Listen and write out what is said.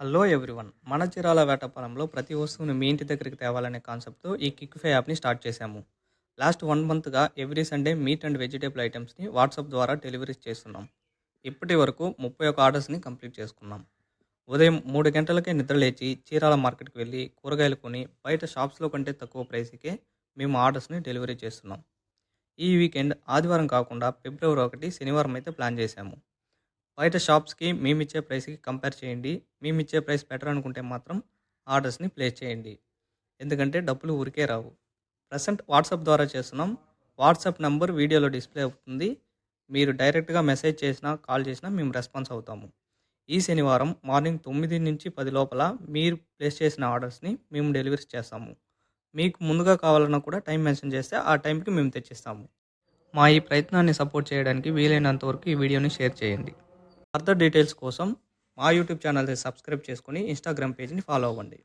Hello everyone. మన చీరాల వేటపాలెంలో ప్రతి వస్తువుని మీ ఇంటి దగ్గరికి తేవాలనే కాన్సెప్ట్‌తో ఈ కిక్‌ఫై యాప్‌ని స్టార్ట్ చేశాము. లాస్ట్ 1 మంత్‌గా every Sunday meat and vegetable ఐటెమ్స్‌ని వాట్సాప్ ద్వారా డెలివరీస్ చేస్తున్నాం. ఇప్పటి వరకు 31 ఆర్డర్స్‌ని కంప్లీట్ చేసుకున్నాం. ఉదయం 3 గంటలకే నిద్రలేచి చీరాల మార్కెట్‌కి వెళ్లి కూరగాయలు కొని బయట షాప్స్‌లో కంటే తక్కువ ప్రైస్‌కే మేము ఆర్డర్స్‌ని డెలివరీ చేస్తున్నాం. ఈ వీకెండ్ ఆదివారం కాకుండా ఫిబ్రవరి 1 శనివారం అయితే ప్లాన్ చేశాము. బయట షాప్స్‌కి మేమిచ్చే ప్రైస్‌కి కంపేర్ చేయండి. మేమిచ్చే ప్రైస్ బెటర్ అనుకుంటే మాత్రం ఆర్డర్స్‌ని ప్లేస్ చేయండి. ఎందుకంటే డబ్బులు ఊరికే రావు. ప్రెజెంట్ వాట్సాప్ ద్వారా చేస్తున్నాం. వాట్సాప్ నంబర్ వీడియోలో డిస్‌ప్లే అవుతుంది. మీరు డైరెక్ట్‌గా మెసేజ్ చేసినా, కాల్ చేసినా మేము రెస్పాన్స్ అవుతాము. ఈ శనివారం మార్నింగ్ 9-10 లోపల మీరు ప్లేస్ చేసిన ఆర్డర్స్‌ని మేము డెలివరీ చేస్తాము. మీకు ముందుగా కావాలన్నా కూడా టైం మెన్షన్ చేస్తే ఆ టైంకి మేము తెచ్చిస్తాము. మా ఈ ప్రయత్నాన్ని సపోర్ట్ చేయడానికి వీలైనంత వరకు ఈ వీడియోని షేర్ చేయండి. ఫర్దర్ డీటెయిల్స్ కోసం మా యూట్యూబ్ ఛానల్ని సబ్స్క్రైబ్ చేసుకొని ఇన్స్టాగ్రామ్ పేజ్ని ఫాలో అవ్వండి.